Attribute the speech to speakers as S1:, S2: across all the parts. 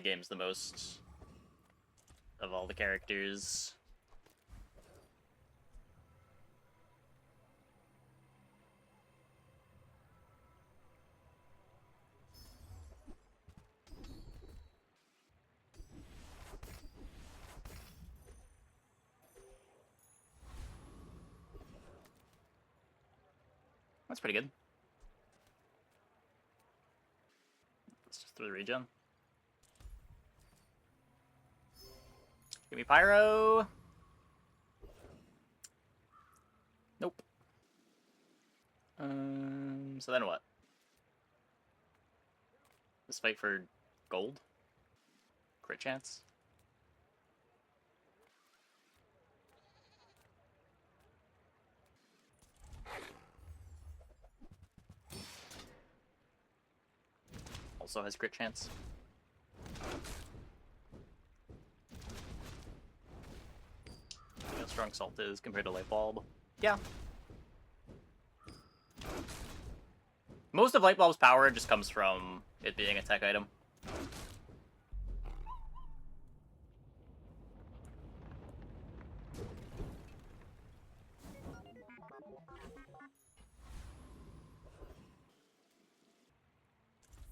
S1: games the most of all the characters. That's pretty good. Let's just throw the regen. Give me Pyro. Nope. So then what? This fight for gold? Crit chance? Also has crit chance. How strong Salt is compared to Light Bulb. Yeah. Most of Light Bulb's power just comes from it being a tech item.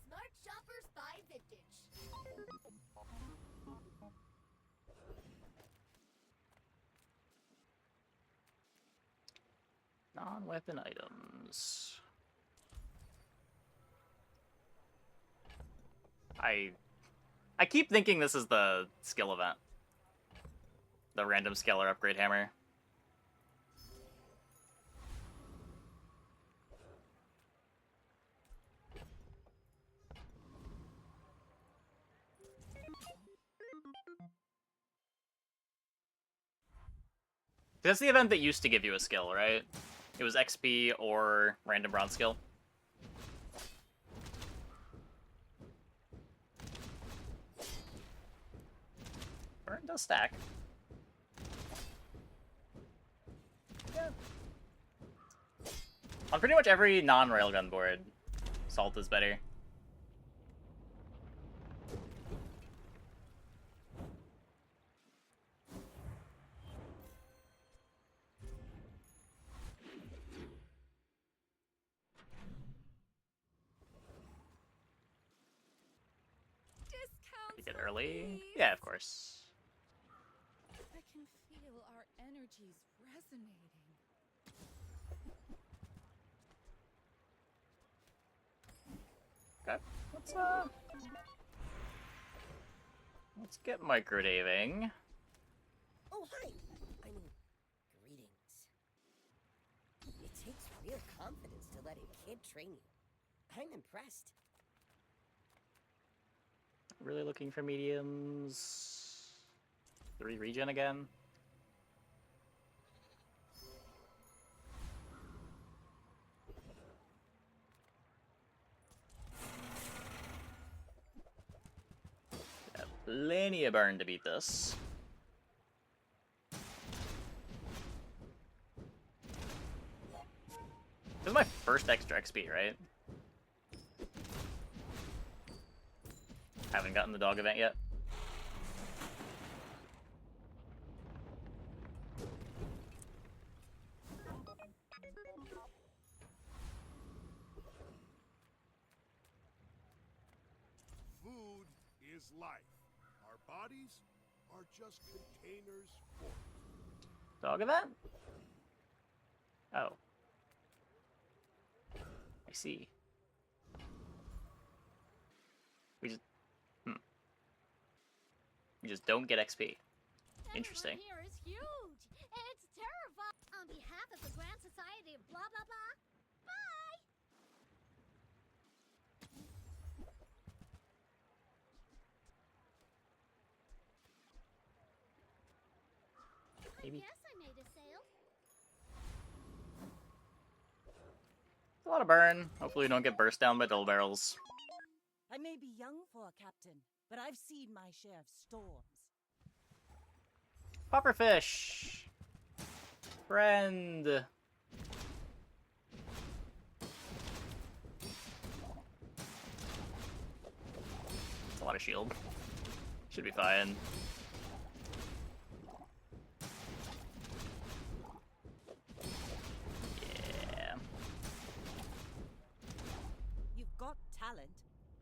S2: Smart shoppers buy vintage.
S1: Non-weapon items. I keep thinking this is the skill event. The random scalar upgrade hammer. That's the event that used to give you a skill, right? It was XP or random bronze skill. Burn does stack. Yeah. On pretty much every non-railgun board, Salt is better.
S2: Discounts.
S1: You get early?
S2: Please.
S1: Yeah, of course.
S2: I can feel our energies resonating.
S1: Okay, let's get microdaving.
S3: Oh, hi. I mean, greetings. It takes real confidence to let a kid train you. I'm impressed.
S1: Really looking for mediums. 3 regen again. Got plenty of burn to beat this. This is my first extra XP, right? Haven't gotten the dog event yet.
S4: Food is life. Our bodies are just containers for it.
S1: Dog event? Oh. I see. We just don't get XP. Interesting.
S2: Everyone here is huge. It's terrifying. On behalf of the Grand Society of blah blah blah. Bye.
S1: Maybe.
S2: I guess I made a sale.
S1: A lot of burn. Hopefully we don't get burst down by double barrels.
S5: I may be young for a captain, but I've seen my share of storms.
S1: Pufferfish! Friend! That's a lot of shield. Should be fine. Yeah.
S5: You've got talent.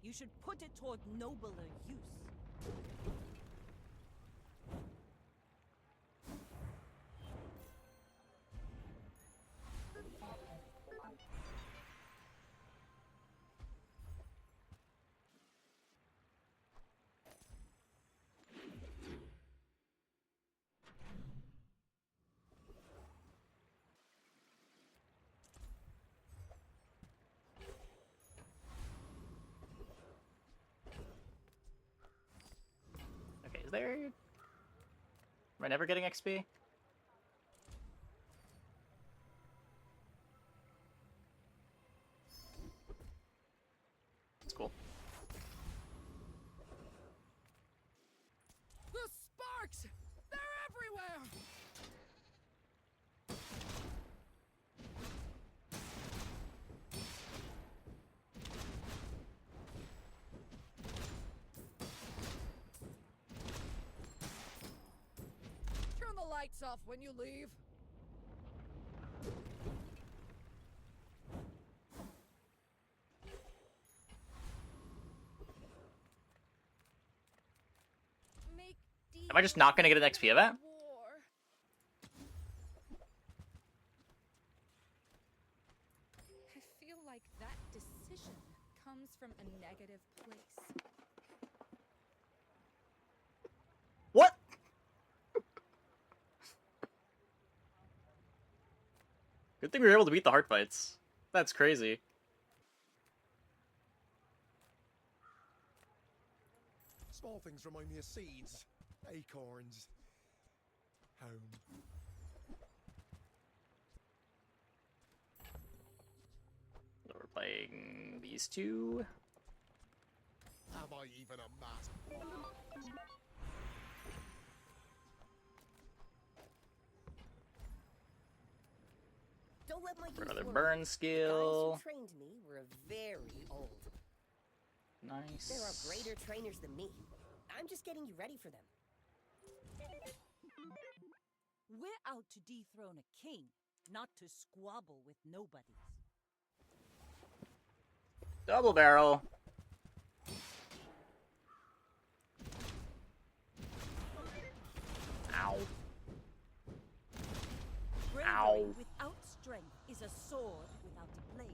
S5: You should put it toward nobler use.
S1: Okay, is there... Am I never getting XP? That's cool.
S6: The sparks! They're everywhere! Turn the lights off when you leave. Make
S1: Am I just not gonna get an XP event?
S6: war. I feel like that decision comes from a negative place.
S1: What? Good thing we were able to beat the heart fights. That's crazy.
S4: Small things remind me of seeds, acorns, home.
S1: So we're playing these two.
S4: Am I even a mat?
S3: Don't let my
S1: For
S3: youth
S1: another
S3: worry.
S1: burn
S3: The guys
S1: skill.
S3: who trained me were very old.
S1: Nice.
S3: There are greater trainers than me. I'm just getting you ready for them.
S5: We're out to dethrone a king, not to squabble with nobodies.
S1: Double barrel. Ow.
S5: Bravery
S1: Ow.
S5: without strength is a sword without a blade.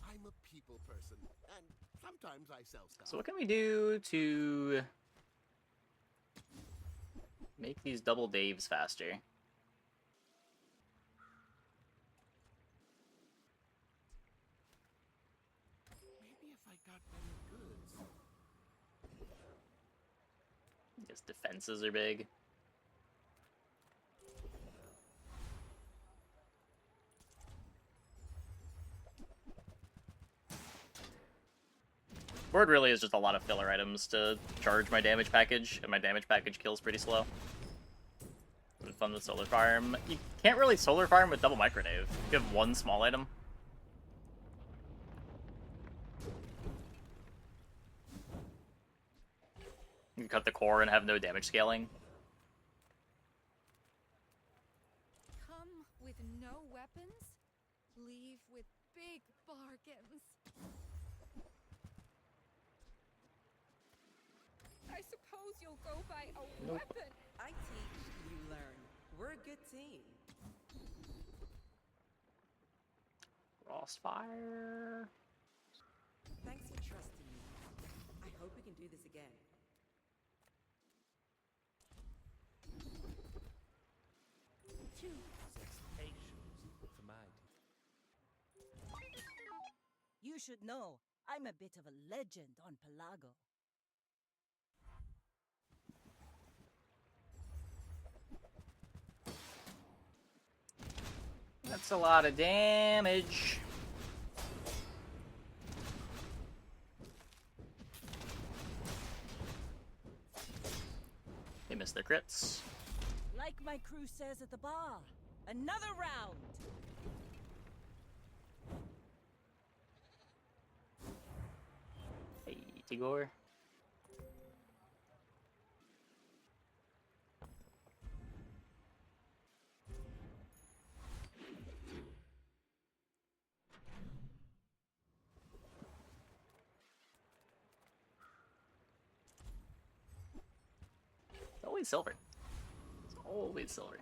S4: I'm a people person, and sometimes I sell stuff.
S1: So what can we do to make these double Daves faster?
S4: Maybe if I got better goods.
S1: I guess defenses are big. Board really is just a lot of filler items to charge my damage package, and my damage package kills pretty slow. It's fun with solar farm. You can't really solar farm with double micronave. You have one small item. You can cut the core and have no damage scaling.
S6: Come with no weapons, leave with big bargains. I suppose you'll go buy a weapon.
S7: I teach, you learn. We're a good team.
S1: Frostfire.
S7: Thanks for trusting me. I hope we can do this again.
S5: You should know, I'm a bit of a legend on Pelago.
S1: That's a lot of damage. They missed their crits.
S5: Life like my crew says at the bar, another round.
S1: Hey, Tigor. It's always silver. It's always silver.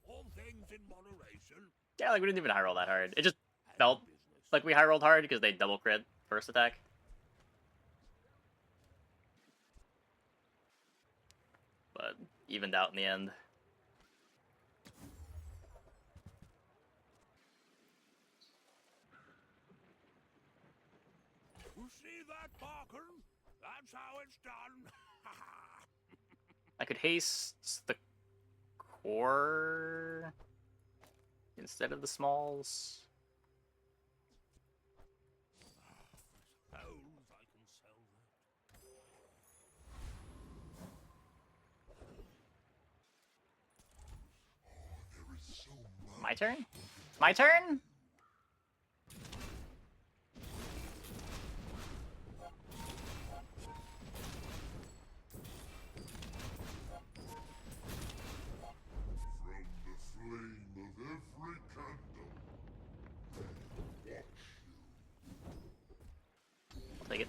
S4: All things in moderation.
S1: Yeah, like we didn't even high roll that hard. It just felt like we high rolled hard because they double crit first attack. But evened out in the end.
S4: You see that, Barker? That's how it's done.
S1: I could haste the core instead of the smalls.
S4: Suppose I can sell that. There is so much.
S1: My turn? My turn?
S4: From the flame of every candle, watch you.
S1: I'll take it.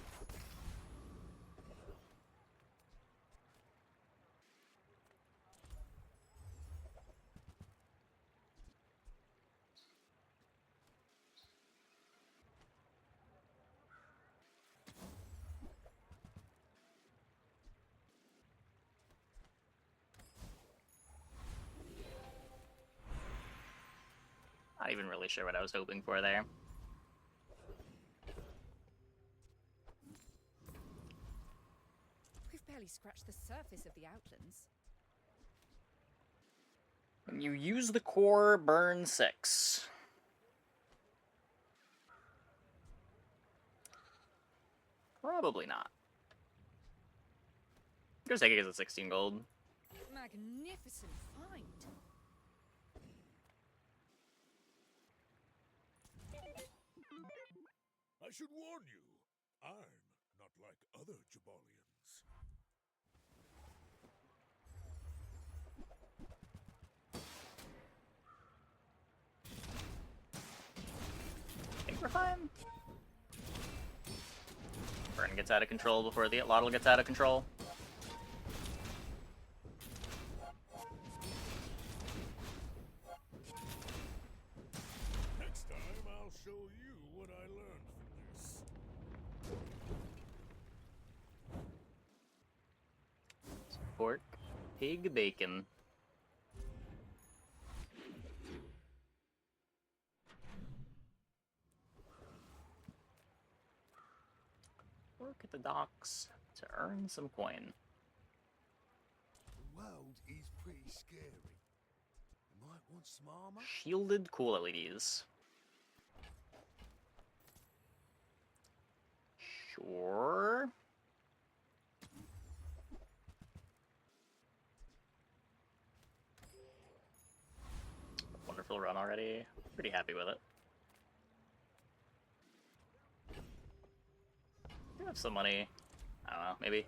S1: Not even really sure what I was hoping for there.
S6: We've barely scratched the surface of the outlands.
S1: When you use the core, burn 6. Probably not. Just take it as a 16 gold.
S6: Magnificent find.
S4: I should warn you, I'm not like other Jabalians.
S1: I think we're fine. Burn gets out of control before the Lottle gets out of control.
S4: Next time, I'll show you what I learned from this.
S1: Pork, pig, bacon. Work at the docks to earn some coin.
S4: The world is pretty scary. You might want some armor.
S1: Shielded cool LEDs. Sure. Wonderful run already. Pretty happy with it. I have some money. I don't know, maybe.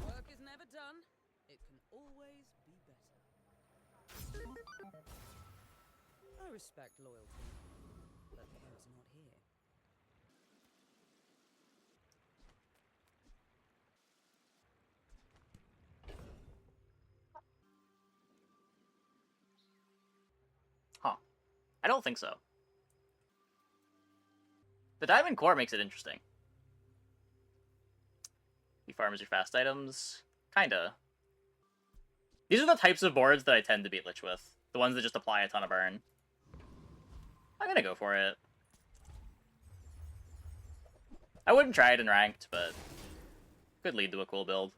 S5: Work is never done. It can always be better. I respect loyalty, but Ken's not here.
S1: Huh. I don't think so. The diamond core makes it interesting. You farm as your fast items. Kinda. These are the types of boards that I tend to beat Lich with. The ones that just apply a ton of burn. I'm gonna go for it. I wouldn't try it in ranked, but could lead to a cool build.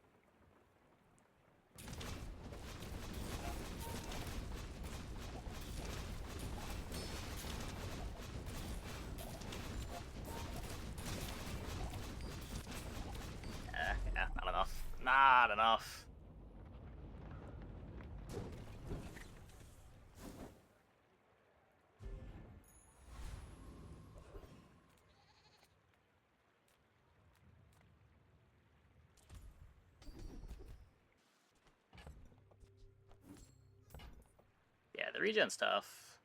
S1: Yeah, not enough. Not enough. Yeah, the regen stuff.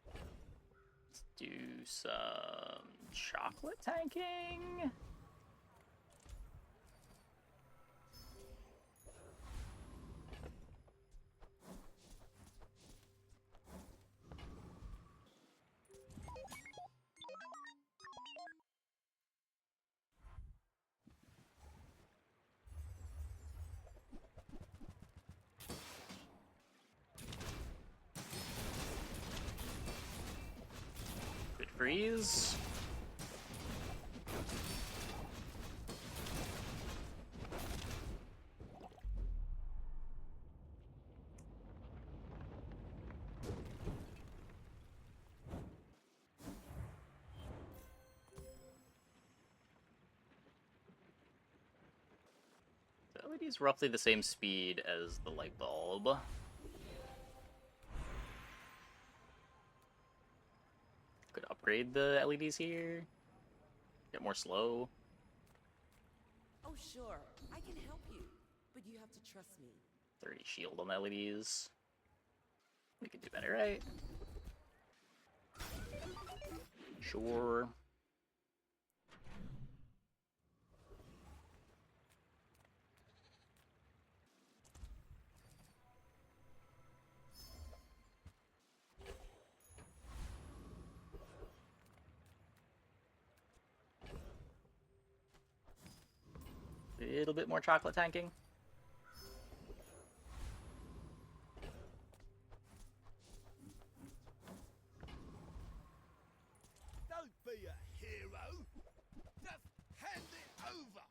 S1: Let's do some chocolate tanking. Good freeze. The LED's roughly the same speed as the light bulb. Could upgrade the LEDs here. Get more slow.
S7: Oh, sure. I can help you. But you have to trust me.
S1: 30 shield on the LEDs. We could do better, right? Sure. A little bit more chocolate tanking.
S4: Don't be a hero. Just hand it over.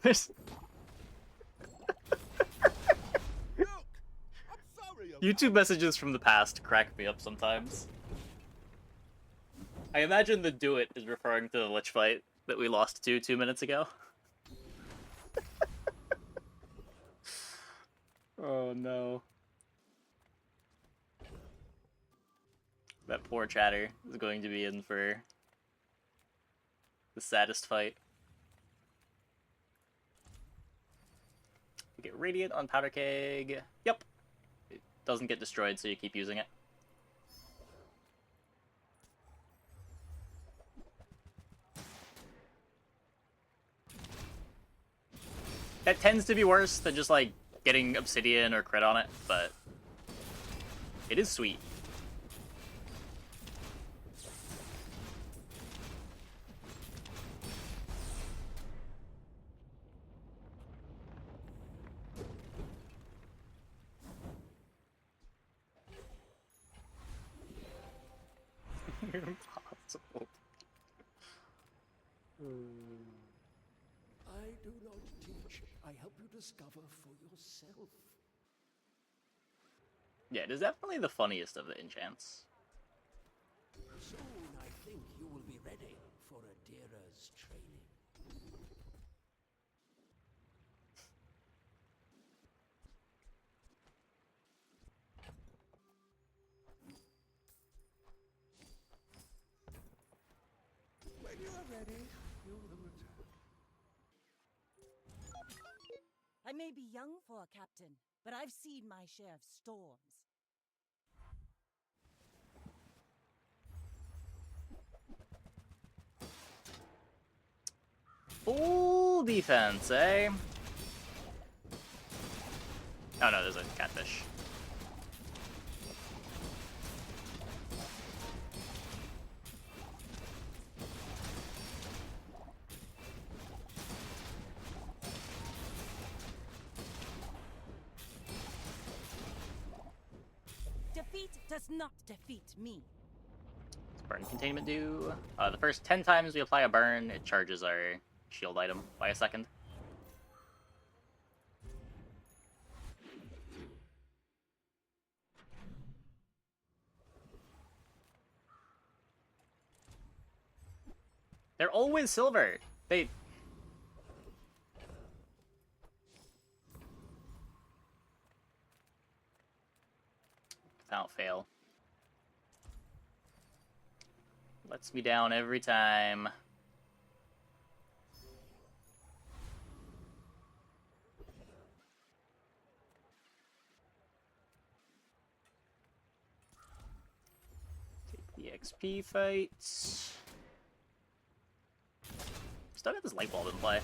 S1: There's
S4: Look, I'm sorry about
S1: YouTube messages from the past crack me up sometimes. I imagine the do it is referring to the Lich fight that we lost to 2 minutes ago. Oh no. That poor chatter is going to be in for the saddest fight. We get Radiant on Powder Keg. Yep. It doesn't get destroyed, so you keep using it. That tends to be worse than just, like, getting Obsidian or crit on it, but it is sweet. You're impossible.
S8: I do not teach. I help you discover for yourself.
S1: Yeah, it is definitely the funniest of the enchants.
S8: Soon I think you will be ready for Adira's training. When you are ready, you will return.
S5: I may be young for a captain, but I've seen my share of storms.
S1: Full defense, eh? Oh no, there's a catfish.
S5: Defeat does not defeat me.
S1: What's burn containment do? The first 10 times we apply a burn, it charges our shield item by a second. They're always silver. They... Without fail. Lets me down every time. Take the XP fights. Still got this light bulb in play.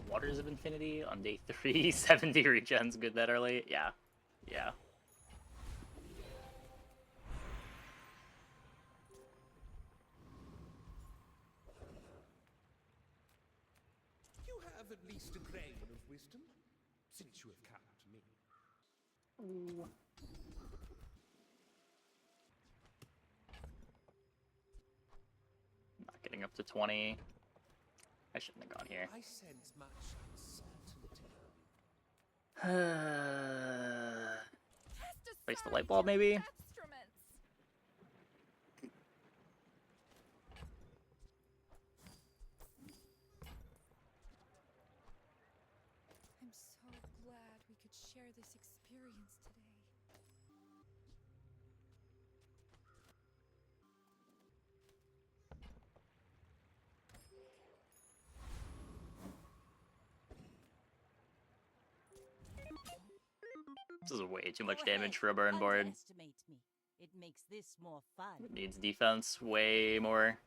S1: Waters of Infinity on day 3, 70 regens, good that early? Yeah. Yeah.
S8: You have at least a grain of wisdom, since you have come to me.
S1: Ooh. Not getting up to 20. I shouldn't have gone here.
S8: I sense much uncertainty.
S1: Place the light bulb, maybe?
S6: Instruments. I'm so glad we could share this experience today.
S1: This is way too much
S5: Go
S1: damage
S5: ahead,
S1: for a burn board.
S5: underestimate me. It makes this more fun.
S1: It needs defense way more.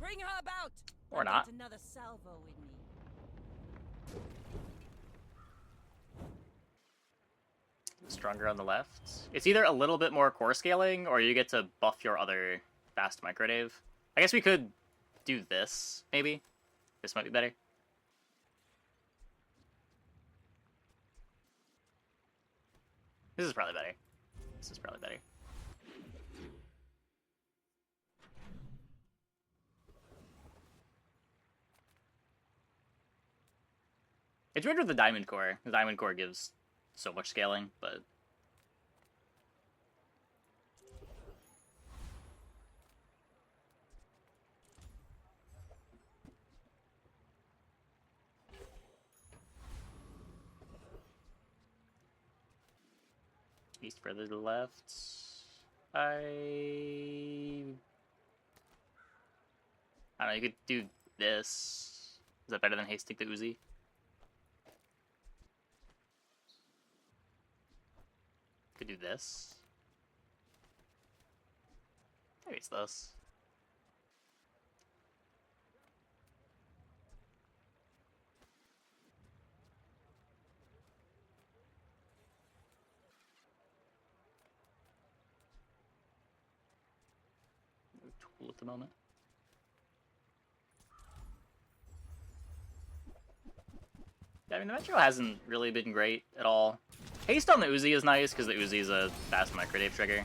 S5: Bring her about.
S1: Or
S5: I've
S1: not.
S5: got another salvo in me.
S1: Stronger on the left. It's either a little bit more core scaling, or you get to buff your other fast microdave. I guess we could do this, maybe. This might be better. This is probably better. This is probably better. It's weird with the diamond core. The diamond core gives so much scaling, but east further to the left. I don't know, you could do this. Is that better than Hasting the Uzi? Could do this. Maybe it's this. No tool at the moment. Yeah, I mean, the Metro hasn't really been great at all. Haste on the Uzi is nice, because the Uzi is a fast microdave trigger.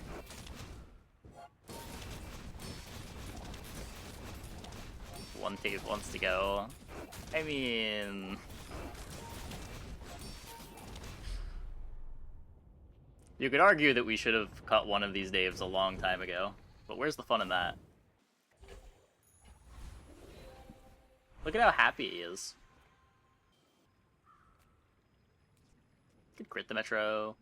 S1: One tape wants to go. I mean... You could argue that we should have cut one of these Daves a long time ago, but where's the fun in that? Look at how happy he is. Could crit the Metro,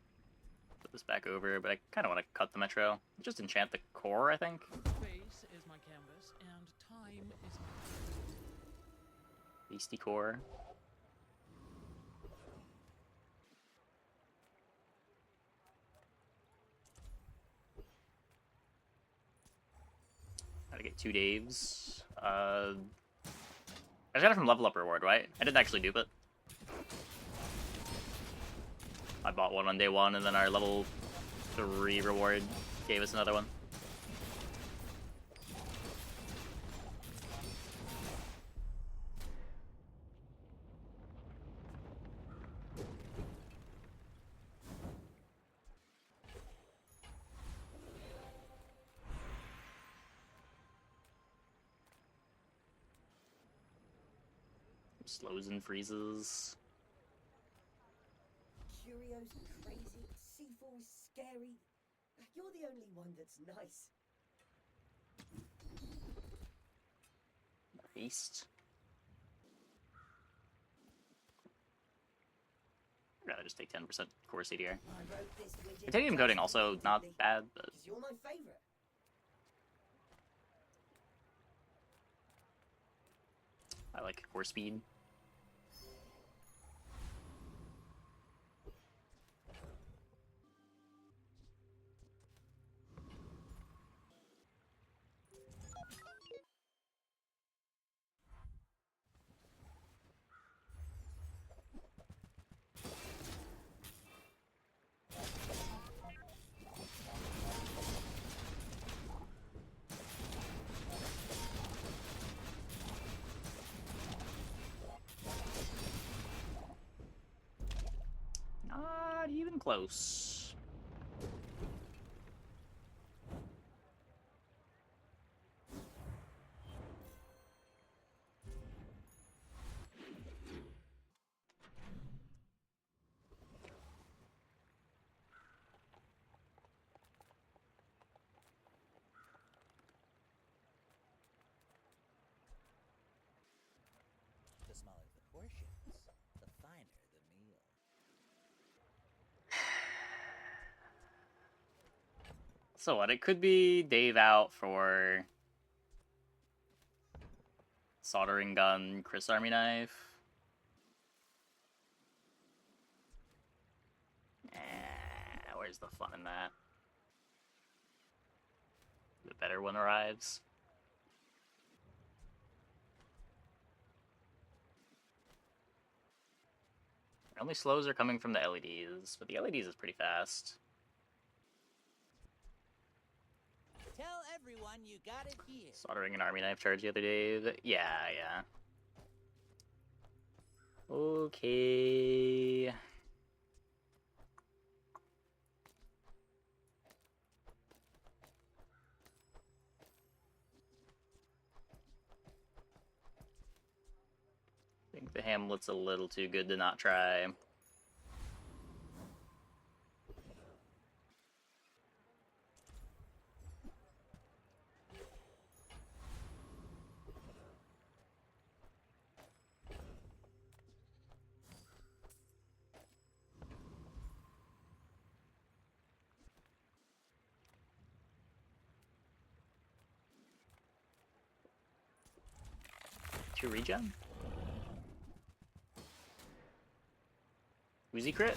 S1: put this back over, but I kind of want to cut the Metro. Just enchant the core, I think.
S9: Space is my canvas, and time is my...
S1: Beastie core. Gotta get 2 Daves. I just got it from level up reward, right? I didn't actually dupe it. I bought one on day 1, and then our level 3 reward gave us another one. Slows and freezes.
S3: Curio's crazy, C4's scary. You're the only one that's nice.
S1: Haste. I'd rather just take 10% core CDR.
S3: I wrote this widget
S1: Titanium
S3: just
S1: coating also not
S3: repeatedly,
S1: bad, but
S3: 'cause you're my favorite.
S1: I like core speed. Not even close.
S10: The smaller the portions, the finer the meal.
S1: So what? It could be Dave out for soldering gun, Chris Army knife. Where's the fun in that? The better one arrives. The only slows are coming from the LEDs, but the LEDs is pretty fast.
S10: Tell everyone you got it here.
S1: Soldering an army knife charge the other day. Yeah. Okay. I think the Hamlet's a little too good to not try. To regen? Woozy crit?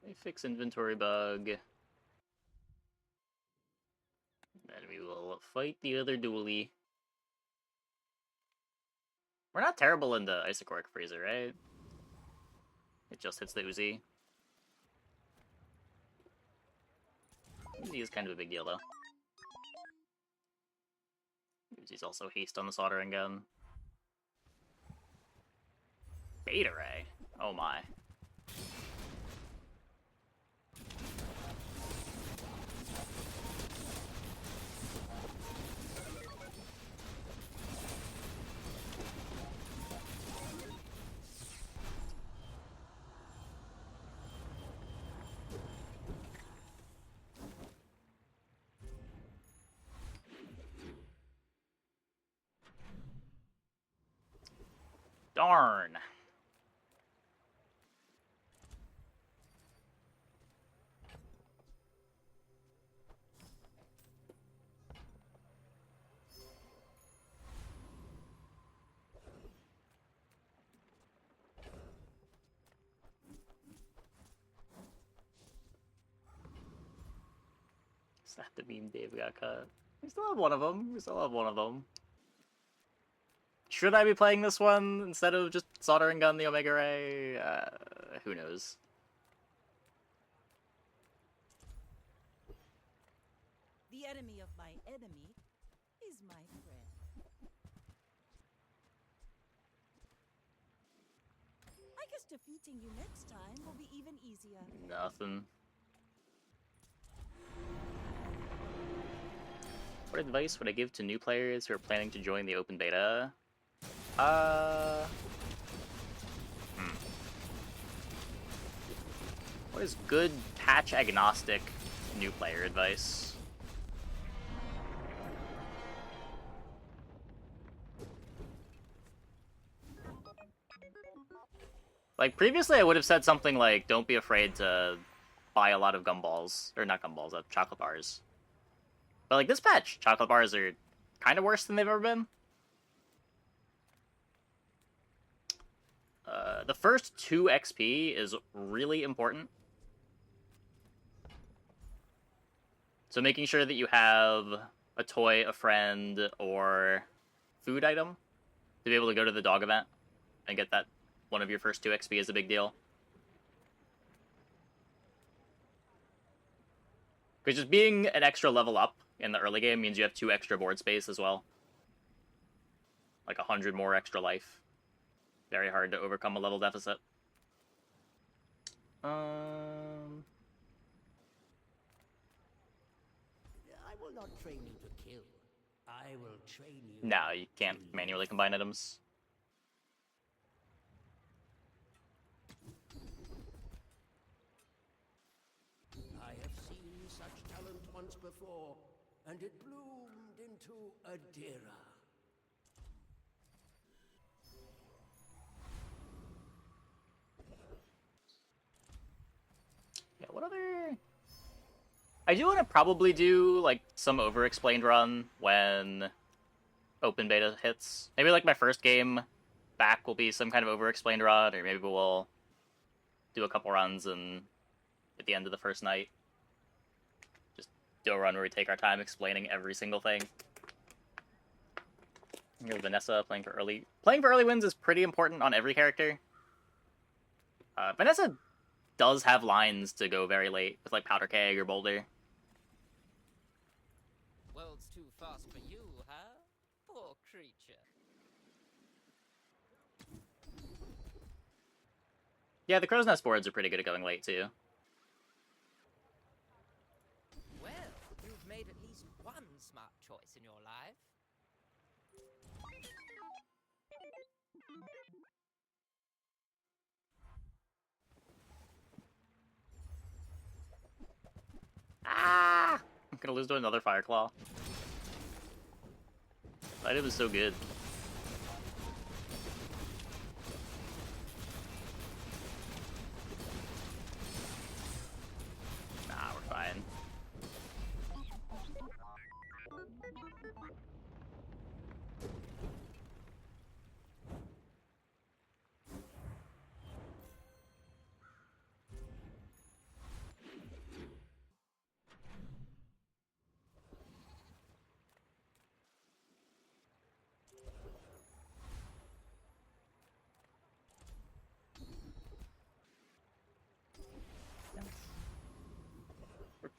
S1: Let me fix inventory bug. Then we will fight the other dually. We're not terrible in the Isocoric Freezer, right? It just hits the Uzi. Uzi is kind of a big deal, though. Uzi's also haste on the soldering gun. Beta Ray. Oh my. Darn. Sad the meme Dave got cut. We still have one of them. We still have one of them. Should I be playing this one instead of just soldering gun the Omega Ray? Who knows?
S5: The enemy of my enemy is my friend. I guess defeating you next time will be even easier.
S1: Nothing. What advice would I give to new players who are planning to join the open beta? What is good patch agnostic new player advice? Like, previously I would have said something like, don't be afraid to buy a lot of gumballs. Or not gumballs, chocolate bars. But like, this patch, chocolate bars are kind of worse than they've ever been. The first 2 XP is really important. So making sure that you have a toy, a friend, or food item to be able to go to the dog event and get that one of your first 2 XP is a big deal. Because just being an extra level up in the early game means you have 2 extra board space as well. Like 100 more extra life. Very hard to overcome a level deficit.
S4: I will not train you to kill. I will train you.
S1: No, you can't manually combine items.
S4: I have seen such talent once before, and it bloomed into a Dira.
S1: Yeah, what other... I do want to probably do, like, some over-explained run when open beta hits. Maybe, like, my first game back will be some kind of over-explained run, or maybe we'll do a couple runs and at the end of the first night just do a run where we take our time explaining every single thing. You know, Vanessa playing for early... Playing for early wins is pretty important on every character. Vanessa does have lines to go very late with, like, Powder Keg or Boulder.
S10: World's too fast for you, huh? Poor creature.
S1: Yeah, the Crow's Nest boards are pretty good at going late, too.
S10: Well, you've made at least one smart choice in your life.
S1: Ah! I'm gonna lose to another Fireclaw. That item is so good. Nah, we're fine.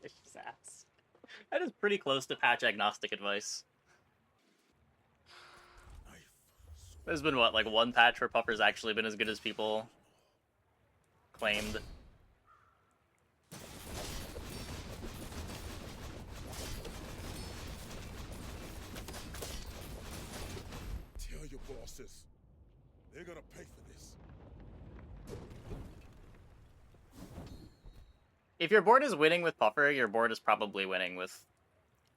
S1: Vicious ass. That is pretty close to patch agnostic advice. There's been, what, like one patch where Puffer's actually been as good as people claimed.
S4: Tell your bosses. They're gonna pay for this.
S1: If your board is winning with Puffer, your board is probably winning with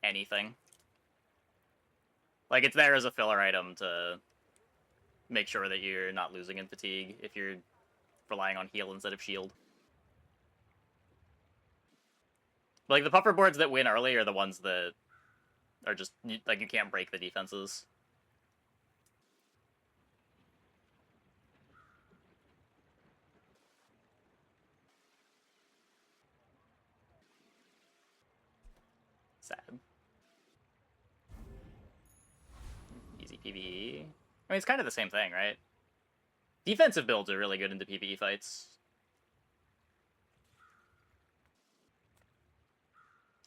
S1: anything. Like, it's there as a filler item to make sure that you're not losing in fatigue if you're relying on heal instead of shield. Like, the Puffer boards that win early are the ones that are just, like, you can't break the defenses. Sad. Easy PvE. I mean, it's kind of the same thing, right? Defensive builds are really good into PvE fights.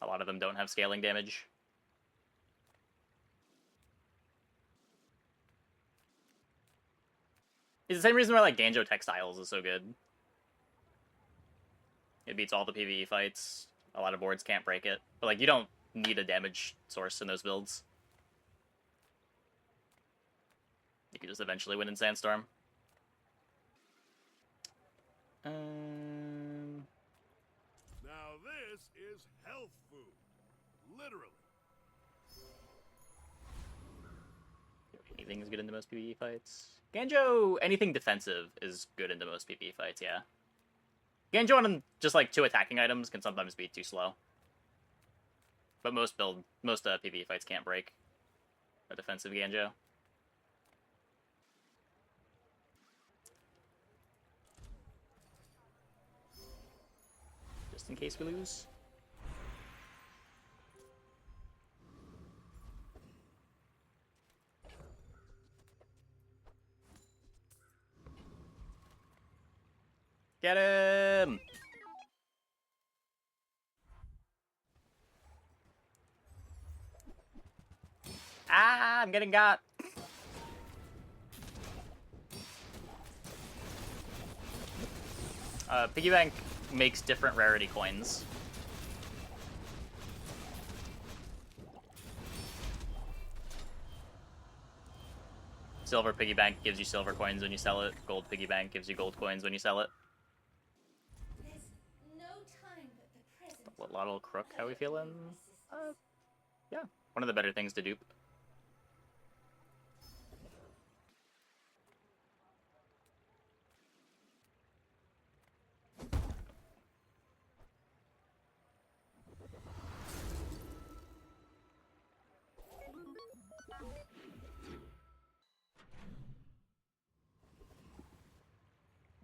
S1: A lot of them don't have scaling damage. It's the same reason why, like, Ganjo Textiles is so good. It beats all the PvE fights. A lot of boards can't break it. But, like, you don't need a damage source in those builds. You can just eventually win in Sandstorm.
S11: Now this is health food. Literally.
S1: Anything's good into most PvE fights. Ganjo, anything defensive is good into most PvE fights, yeah. Ganjo on just like 2 attacking items can sometimes be too slow. But most PvE fights can't break a defensive Ganjo. Just in case we lose. Get him! Ah, I'm getting got. Piggy bank makes different rarity coins. Silver piggy bank gives you silver coins when you sell it. Gold piggy bank gives you gold coins when you sell it. What Lotto Crook, how we feeling? Yeah, one of the better things to dupe.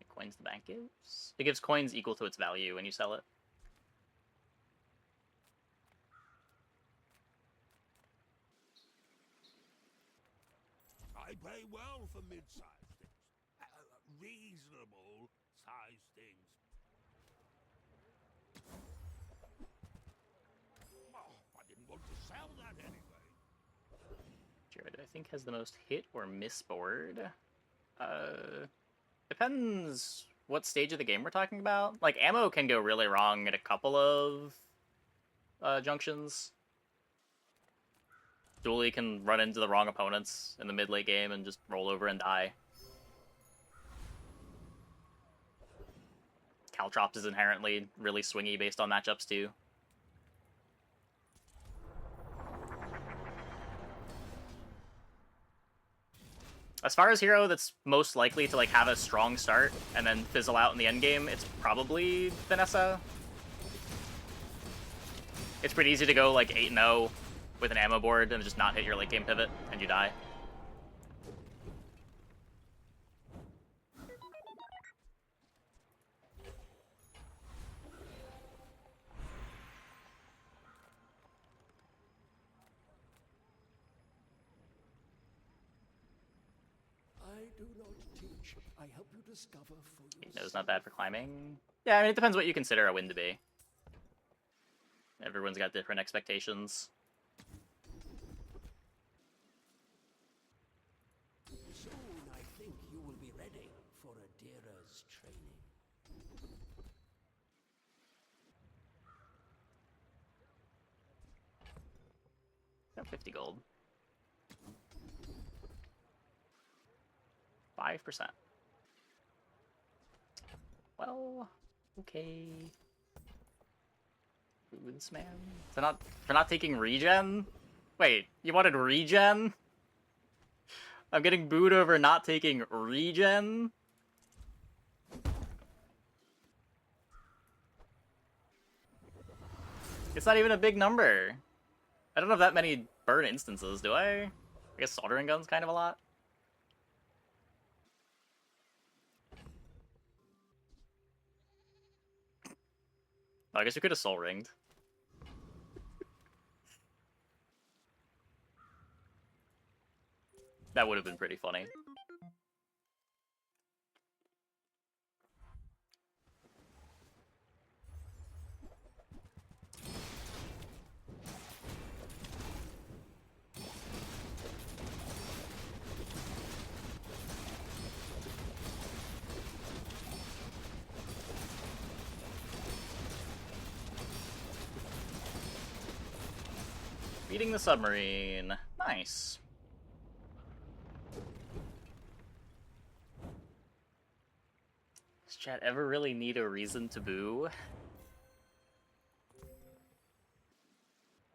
S1: Coins the bank gives? It gives coins equal to its value when you sell it.
S11: I pay well for mid-sized things. Reasonable sized things. Oh, I didn't want to sell that anyway.
S1: Jared, I think, has the most hit or miss board. Depends what stage of the game we're talking about. Like, ammo can go really wrong at a couple of junctions. Dooley can run into the wrong opponents in the mid-late game and just roll over and die. Caltrops is inherently really swingy based on matchups too. As far as hero that's most likely to like have a strong start and then fizzle out in the end game, it's probably Vanessa. It's pretty easy to go like 8-0 with an ammo board and just not hit your late game pivot and you die.
S4: I do not teach. I help you discover for yourself.
S1: No's not bad for climbing. Yeah, I mean, it depends what you consider a win to be. Everyone's got different expectations.
S4: Soon I think you will be ready for Adira's training.
S1: Got 50 gold. 5%. Well, okay. Foods, man. For not taking regen? Wait, you wanted regen? I'm getting booed over not taking regen? It's not even a big number. I don't have that many burn instances, do I? I guess soldering gun's kind of a lot. Oh, I guess we could have soul ringed. That would have been pretty funny. Beating the submarine. Nice. Does chat ever really need a reason to boo?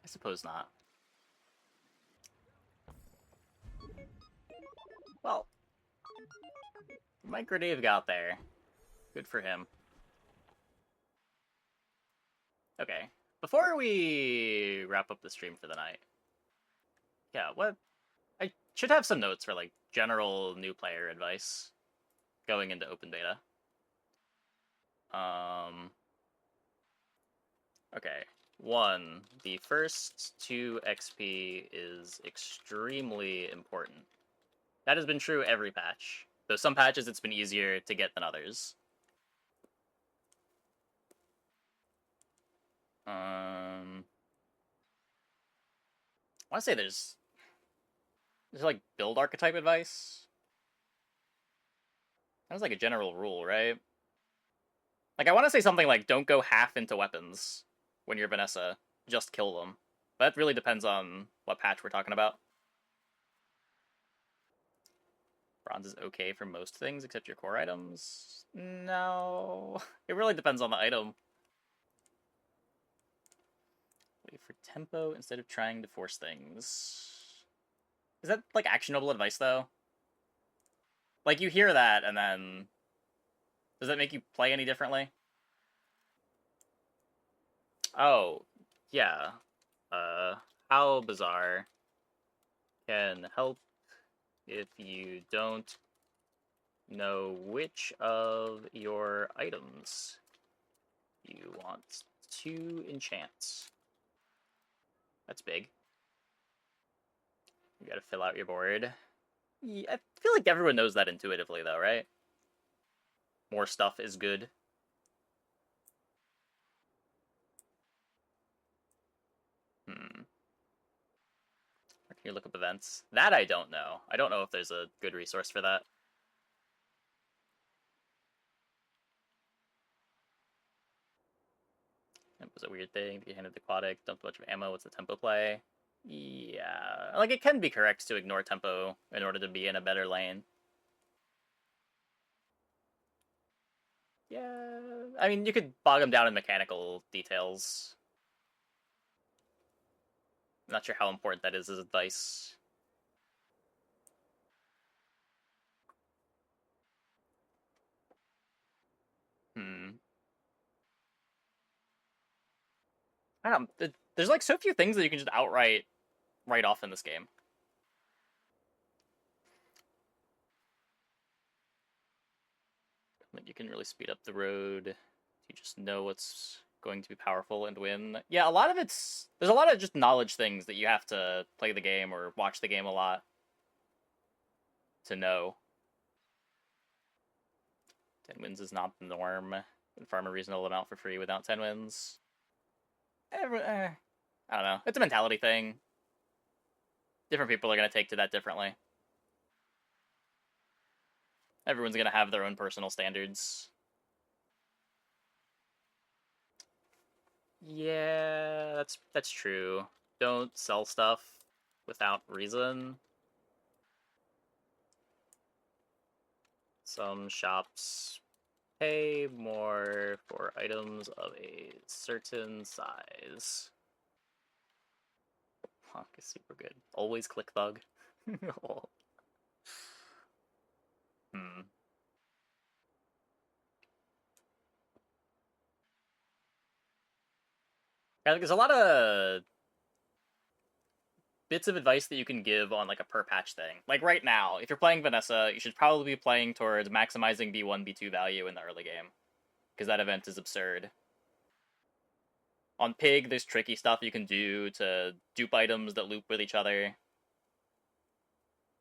S1: I suppose not. Well, Micro Dave got there. Good for him. Okay. Before we wrap up the stream for the night, yeah, what? I should have some notes for, like, general new player advice going into open beta. Okay. 1, the first 2 XP is extremely important. That has been true every patch, though some patches it's been easier to get than others. I want to say there's like build archetype advice. That was like a general rule, right? Like I want to say something like don't go half into weapons when you're Vanessa, just kill them. But that really depends on what patch we're talking about. Bronze is okay for most things except your core items. No, it really depends on the item. Wait for tempo instead of trying to force things. Is that, like, actionable advice, though? Like, you hear that, and then... Does that make you play any differently? Oh, yeah. How Bazaar can help if you don't know which of your items you want to enchant. That's big. You gotta fill out your board. Yeah, I feel like everyone knows that intuitively, though, right? More stuff is good. Where can you look up events? That I don't know. I don't know if there's a good resource for that. It was a weird thing. If you handed the aquatic, dumped a bunch of ammo, what's the tempo play? Yeah. Like, it can be correct to ignore tempo in order to be in a better lane. Yeah. I mean, you could bog them down in mechanical details. I'm not sure how important that is as advice. I don't know. There's, like, so few things that you can just outright write off in this game. You can really speed up the road. You just know what's going to be powerful and win. Yeah, a lot of there's a lot of just knowledge things that you have to play the game or watch the game a lot to know. 10 wins is not the norm. Farm a reasonable amount for free without 10 wins. I don't know. It's a mentality thing. Different people are going to take to that differently. Everyone's going to have their own personal standards. Yeah, that's true. Don't sell stuff without reason. Some shops pay more for items of a certain size. Honk is super good. Always click thug. Yeah, there's a lot of bits of advice that you can give on, like, a per patch thing. Like, right now, if you're playing Vanessa, you should probably be playing towards maximizing B1, B2 value in the early game. Because that event is absurd. On Pig, there's tricky stuff you can do to dupe items that loop with each other.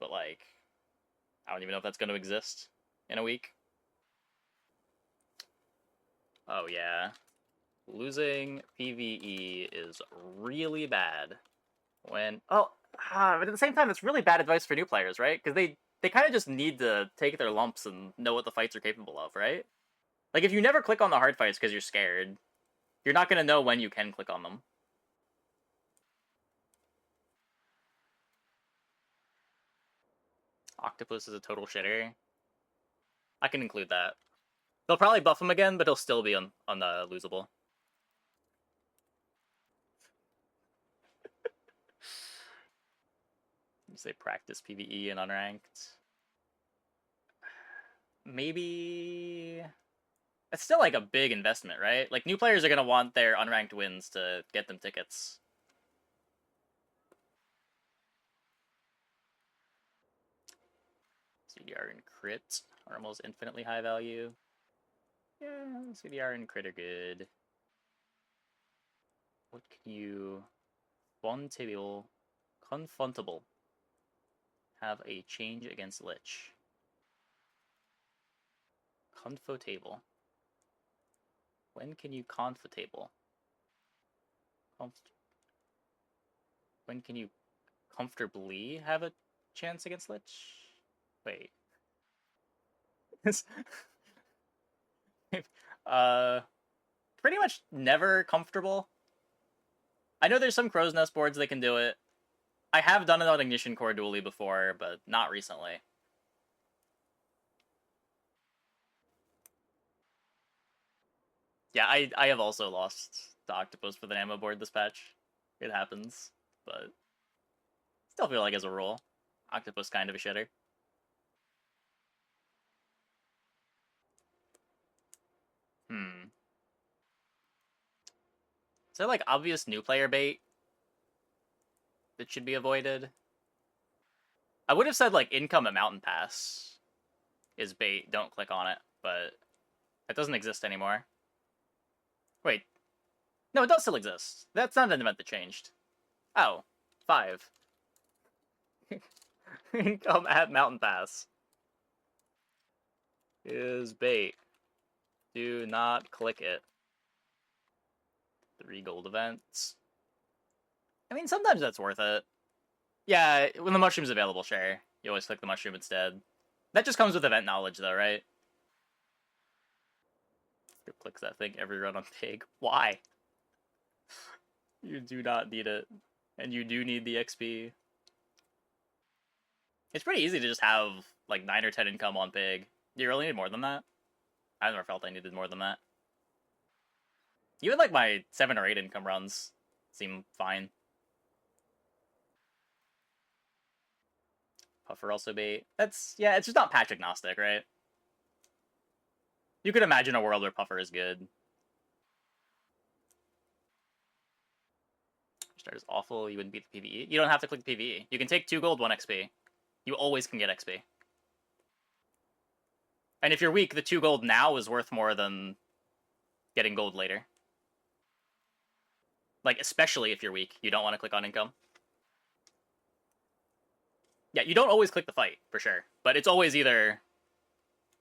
S1: But, like, I don't even know if that's going to exist in a week. Oh, yeah. Losing PvE is really bad. When... Oh, but at the same time, it's really bad advice for new players, right? Because they kind of just need to take their lumps and know what the fights are capable of, right? Like, if you never click on the hard fights because you're scared, you're not going to know when you can click on them. Octopus is a total shitter. I can include that. They'll probably buff him again, but he'll still be on the losable. Say practice PvE and unranked. Maybe... It's still like a big investment, right? Like, new players are going to want their unranked wins to get them tickets. CDR and crit are almost infinitely high value. Yeah, CDR and crit are good. What can you... Confrontable. Have a change against Lich. Confotable. When can you confotable? When can you comfortably have a chance against Lich? Wait. Pretty much never comfortable. I know there's some Crow's Nest boards that can do it. I have done it on Ignition Core Dually before, but not recently. Yeah, I have also lost the Octopus with an ammo board this patch. It happens, but still feel like as a rule, Octopus kind of a shitter. Is there like obvious new player bait that should be avoided? I would have said like income at Mountain Pass is bait, don't click on it, but it doesn't exist anymore. Wait. No, it does still exist. That's not an event that changed. Oh, 5. Income at Mountain Pass is bait. Do not click it. 3 gold events. I mean, sometimes that's worth it. Yeah, when the mushroom's available, sure. You always click the mushroom instead. That just comes with event knowledge, though, right? It clicks that thing every run on Pig. Why? You do not need it. And you do need the XP. It's pretty easy to just have, like, 9 or 10 income on Pig. Do you really need more than that? I never felt I needed more than that. Even, like, my 7 or 8 income runs seem fine. Puffer also bait. That's, yeah, it's just not patch agnostic, right? You could imagine a world where Puffer is good. Start is awful, you wouldn't beat the PvE. You don't have to click the PvE. You can take 2 gold, 1 XP. You always can get XP. And if you're weak, the 2 gold now is worth more than getting gold later. Like, especially if you're weak, you don't want to click on income. Yeah, you don't always click the fight, for sure. But it's always either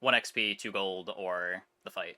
S1: 1 XP, 2 gold, or the fight.